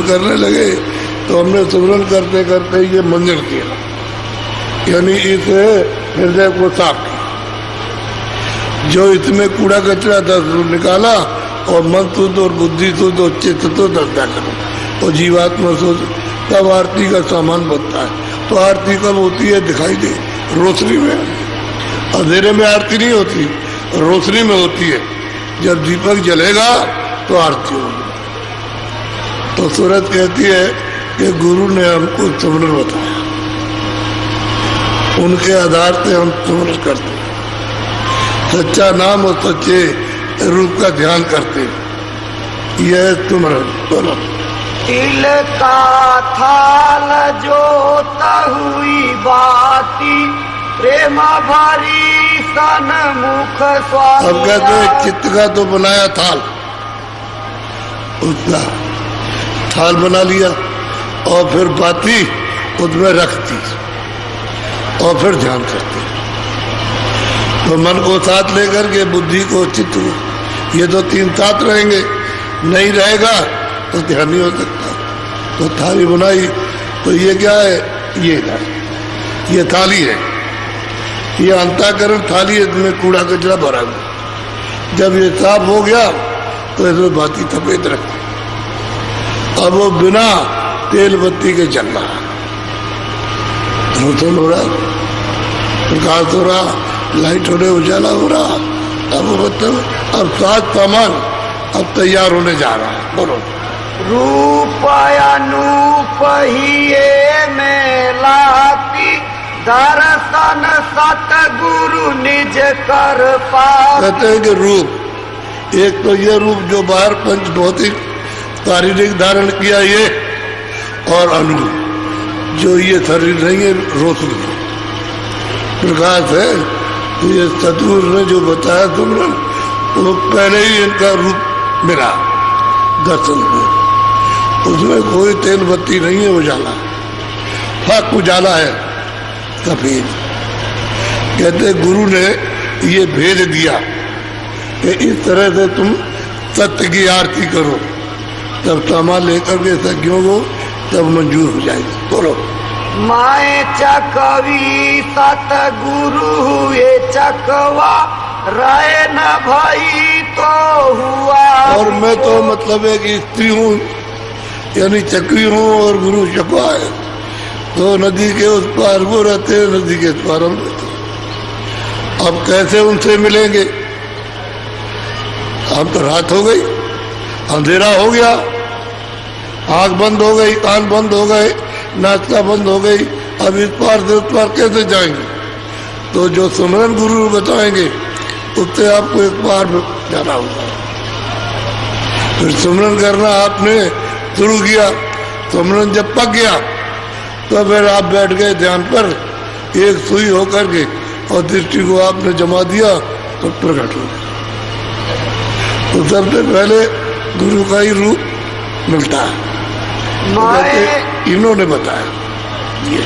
करने लगे तो हमने सुमरन करते करते ये मंजन किया, यानी इस हृदय को साफ किया। जो इसमें कूड़ा कचरा था तो निकाला और मन शुद्ध और बुद्धि शुद्ध और चित्त शुद्ध दर्जा करो और जीवात्मा शुद्ध, तब आरती का सामान बनता है। तो आरती कब होती है? दिखाई दे रोशनी में, अंधेरे में आरती नहीं होती, रोशनी में होती है। जब दीपक जलेगा तो आरती होगी। तो सूरत कहती है कि गुरु ने हमको सुमरन बताया, उनके आधार से हम सुमरन करते हैं, सच्चा नाम और सच्चे रूप का ध्यान करते हैं। यह सुमरन। बोलो। तिल का थाल जोता हुई बाती, प्रेम भरी सन्मुख स्वामी। अब कहते हैं चित्त का तो बनाया थाल, उसका थाल बना लिया और फिर बाती उसमें रखती और फिर ध्यान करती। तो मन को साथ लेकर के बुद्धि को चित्त को, ये तो तीन साथ रहेंगे, नहीं रहेगा तो ध्यान नहीं हो सकता। तो थाली बनाई तो ये क्या है? ये थाली है, ये अंतःकरण थाली है, इसमें कूड़ा कचरा भरा हुआ। जब ये साफ हो गया तो इसमें बाती सफेद रखती। अब वो बिना तेल बत्ती के चल रहा, रोशन हो रहा, प्रकाश हो रहा, लाइट हो रही, उजाला हो रहा। अब वो मतलब अब सात सामान अब तैयार होने जा रहा है। बोलो। रूप अनूप ही में लाती, दर्शन सतगुरु निज कर पाती। कहते हैं कि रूप, एक तो ये रूप जो बाहर पंच भौतिक शारीरिक धारण किया ये, और अनूप जो ये शरीर नहीं है, रोशनी प्रकाश है। तो ये सतगुरु ने जो बताया तुमने, वो पहले ही इनका रूप मिला दर्शन को। उसमें कोई तेल बत्ती नहीं है, उजाला फक उजाला है सफेद। कहते गुरु ने ये भेद दिया कि इस तरह से तुम सत्य की आरती करो, तब सामान लेकर के सज्ञों को तब मंजूर हो जाएगी। बोलो। माए चकवी सतगुरु हुए चकवा, रहे न भाई तो हुआ। और मैं तो मतलब एक स्त्री हूँ, यानी चकवी हूँ और गुरु चकवा है। तो नदी के उस पार वो रहते हैं, नदी के उस पार हम रहते हैं। अब कैसे उनसे मिलेंगे? अब तो रात हो गई, अंधेरा हो गया, आंख बंद हो गई, कान बंद हो गए, नाश्ता बंद हो गई। अब इस पार से उस पार कैसे जाएंगे? तो जो सुमरन गुरु बताएंगे उससे आपको एक बार जाना होगा। फिर सुमरन करना आपने शुरू किया, सुमरन जब पक गया तो फिर आप बैठ गए ध्यान पर, एक सुई होकर के, और दृष्टि को आपने जमा दिया तो प्रकट हो गया। तो सबसे पहले गुरु का ही रूप मिलता है। तो इन्होंने बताया ये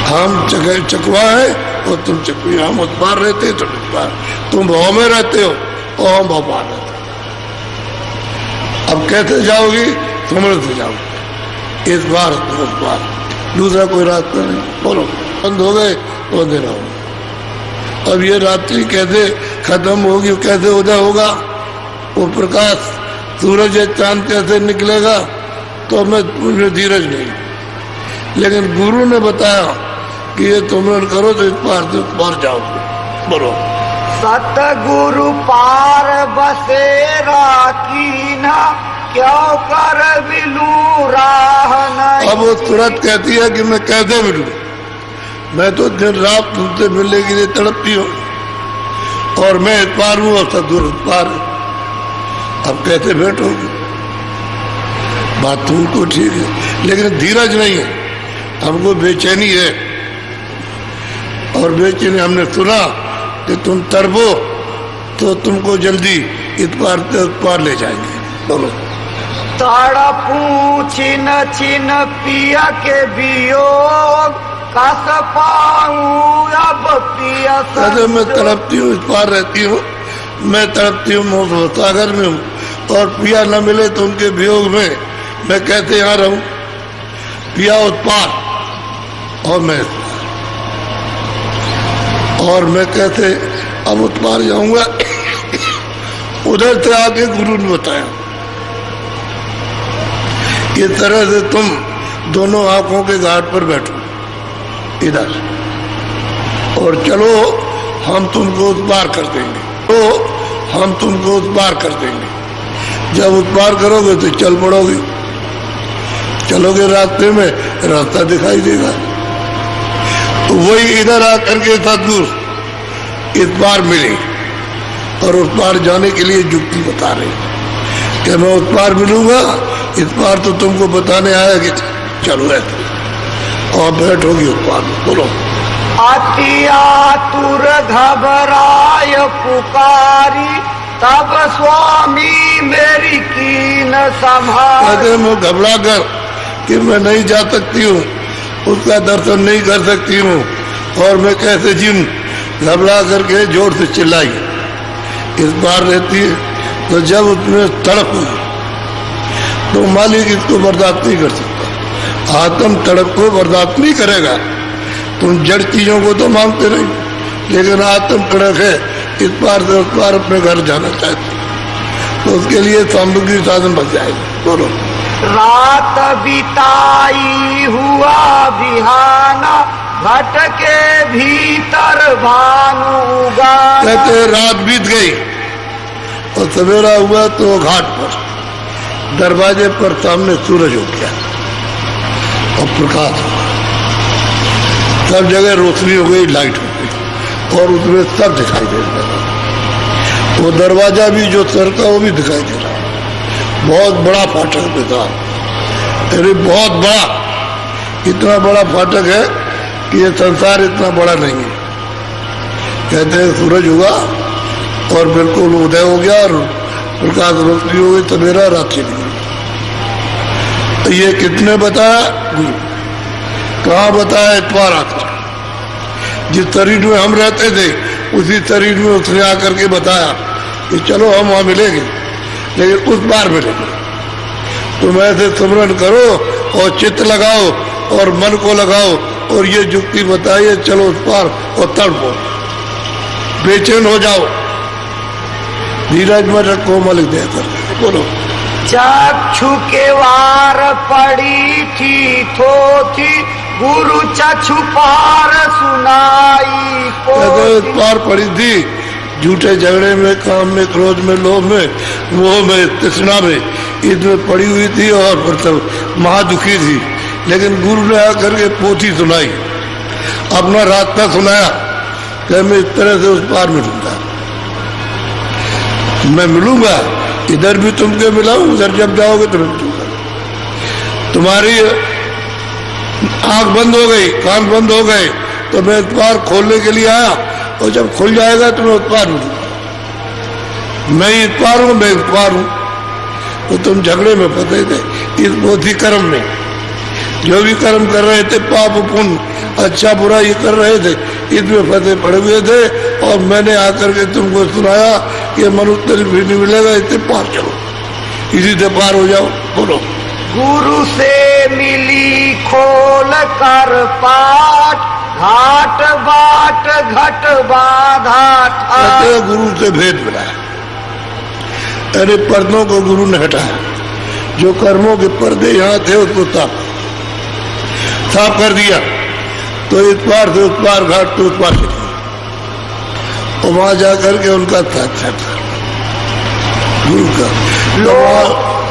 हम चकवा है और तुम चकवी, हम उस पार रहते हो, तुम इस पार, तुम भाव में रहते हो और हम भाव पार रहते हो। अब कैसे जाओगी? सुमरन से जाओगी, इस बार उस बार, दूसरा कोई रास्ता नहीं। बोलो। बंद हो गए तो अंधेरा होगा। अब ये रात्रि कैसे खत्म होगी, कैसे उदय होगा? वो प्रकाश सूरज या चांद कैसे निकलेगा? तो मुझे धीरज नहीं, लेकिन गुरु ने बताया कि ये तुमरन करो तो इस पार से उस पार जाओगे। बोलो। सतगुरु पार बसेरा कीना, क्यों कर मिलू राह नहीं। अब वो तुरंत कहती है कि मैं कैसे मिलूं, मैं तो दिन रात तुमसे मिलने के लिए तड़पती हूँ, और मैं इस पार हूँ और सतगुरु इस पार है। अब कैसे बैठोगे? बात तो उनको ठीक है, लेकिन धीरज नहीं है, हमको बेचैनी है। और बेचैनी हमने सुना कि तुम तड़पो तो तुमको जल्दी इस पार से उस पार ले जाएंगे। बोलो। तड़पू छिन छिन पिया के वियोग, कस पाऊं अब पिया। मैं तड़पती हूँ, इस पार रहती हूँ, मैं तड़पती हूँ, सागर में हूँ, और पिया न मिले तो उनके वियोग में मैं कैसे यहाँ रहूं, पिया उत्पाद और मैं और मैं कैसे अब उत्पाद जाऊंगा। उधर से आके गुरु ने बताया इस तरह से तुम दोनों आंखों के घाट पर बैठो इधर और चलो हम तुमको उस पार कर देंगे, तो हम तुमको उस पार कर देंगे। जब उस पार करोगे तो चल पड़ोगे, चलोगे रास्ते में रास्ता दिखाई देगा। तो वही इधर आकर के सदगुरु इस पार मिले और उस पार जाने के लिए युक्ति बता रहे कि मैं उस पार मिलूंगा, इस पार तो तुमको बताने आया कि चलो ऐसे और बैठोगी उस पार। बोलो। अति आतुर घबराय पुकारी, तब स्वामी मेरी कीन संभाल। कहते मैं घबरा कर कि मैं नहीं जा सकती हूँ, उसका दर्शन नहीं कर सकती हूँ और मैं कैसे जीऊं, घबरा करके जोर से चिल्लाई। इस बार रहती है तो जब उसमें तड़प हुई तो मालिक इसको बर्दाश्त नहीं कर सकता। आत्म तड़प को बर्दाश्त नहीं करेगा। तुम जड़ चीजों को तो मांगते नहीं, लेकिन आत्म तड़प है इस पार से उस पार अपने घर जाना चाहते, तो उसके लिए सामग्री साधन बच जाएगा। बोलो। रात बिताई हुआ बिहाना, घट के भीतर भानुगा। कहते रात बीत गई और सवेरा हुआ तो घाट पर दरवाजे पर सामने सूरज हो गया और प्रकाश हुआ, सब जगह रोशनी हो गई, लाइट हो गई और उसमें सब दिखाई दे रहा। वो दरवाजा भी जो सर का वो भी दिखाई दे रहा, बहुत बड़ा फाटक पे था, अरे बहुत बड़ा, इतना बड़ा फाटक है कि ये संसार इतना बड़ा नहीं है। कहते हैं सूरज हुआ और बिल्कुल उदय हो गया और प्रकाश रोशनी हो गई, सवेरा रात चली गई। तो ये कितने बताया गुरु, कहाँ बताया इतवार आकर, जिस शरीर में हम रहते थे उसी शरीर में उसने आकर के बताया कि चलो हम वहां मिलेंगे, लेकिन उस बार मिलेंगे। तुम ऐसे स्मरण करो और चित्त लगाओ और मन को लगाओ और ये युक्ति बताइए, चलो उस पार और तड़पो, बेचैन हो जाओ, धीरज में रखो, मलिक देकर। बोलो। चक्षु के वार पड़ी थी थोथी, गुरु चक्षु पार सुनाई पोथी। पार पड़ी थी झूठे झगड़े में, काम में, क्रोध में, लोभ में, मोह में, तृष्णा में, इसमें पड़ी हुई थी और मतलब महादुखी थी। लेकिन गुरु ने आकर के पोथी सुनाई, अपना रास्ता सुनाया कि मैं इस तरह से उस पार मिलूंगा, मैं मिलूंगा, इधर भी तुमके मिलाऊं, उधर जब जाओगे तो मिलूंगा। तुम्हारी आंख बंद हो गई, कान बंद हो गए, तो मैं इस पार खोलने के लिए आया और जब खुल जाएगा तो मैं उस पार मिलूंगा। मैं इस पार हूं, मैं इस पार हूं। तो तुम झगड़े में फंसे थे इस बोधी कर्म में, जो भी कर्म कर रहे थे, पाप पुण्य, अच्छा बुरा ये कर रहे थे, इसमें फंसे पड़े हुए थे और मैंने आकर के तुमको सुनाया कि मनुष्य भी नहीं मिलेगा, इससे पार चलो, इसी से पार हो जाओ। बोलो। गुरु से मिली खोल कर पाठ, घाट बाट घट बाधा था। गुरु से भेद मिला, अरे पर्दों को गुरु ने हटाया, जो कर्मों के पर्दे यहाँ थे उसको साफ कर दिया, तो इस पार से उस पार, घाट से उस पार से, और वहां जाकर के उनका साक्षात्कार गुरु का।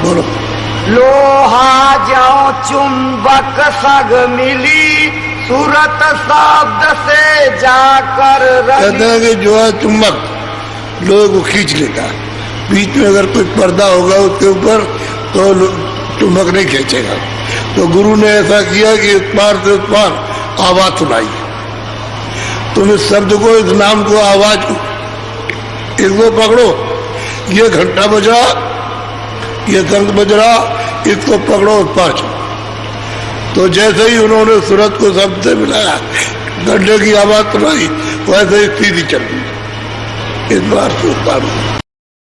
बोलो। लोहा जाओ चुंबक सग मिली, सूरत शब्द से जाकर कहते हैं कि जो है चुंबक लोगों को खींच लेता, बीच में अगर कोई पर्दा होगा उसके ऊपर तो चुंबक नहीं खींचेगा। तो गुरु ने ऐसा किया कि इस पार से उस पार आवाज सुनाई। तुम इस शब्द को, इस नाम को, आवाज को, इसको पकड़ो, ये घंटा बज रहा, ये शंख बज रहा, इसको पकड़ो, उस पार चलो। तो जैसे ही उन्होंने सूरत को शब्द से मिलाया, घंटे की आवाज सुनाई, वैसे ही सीधी चल गई, इस बार से उस पार।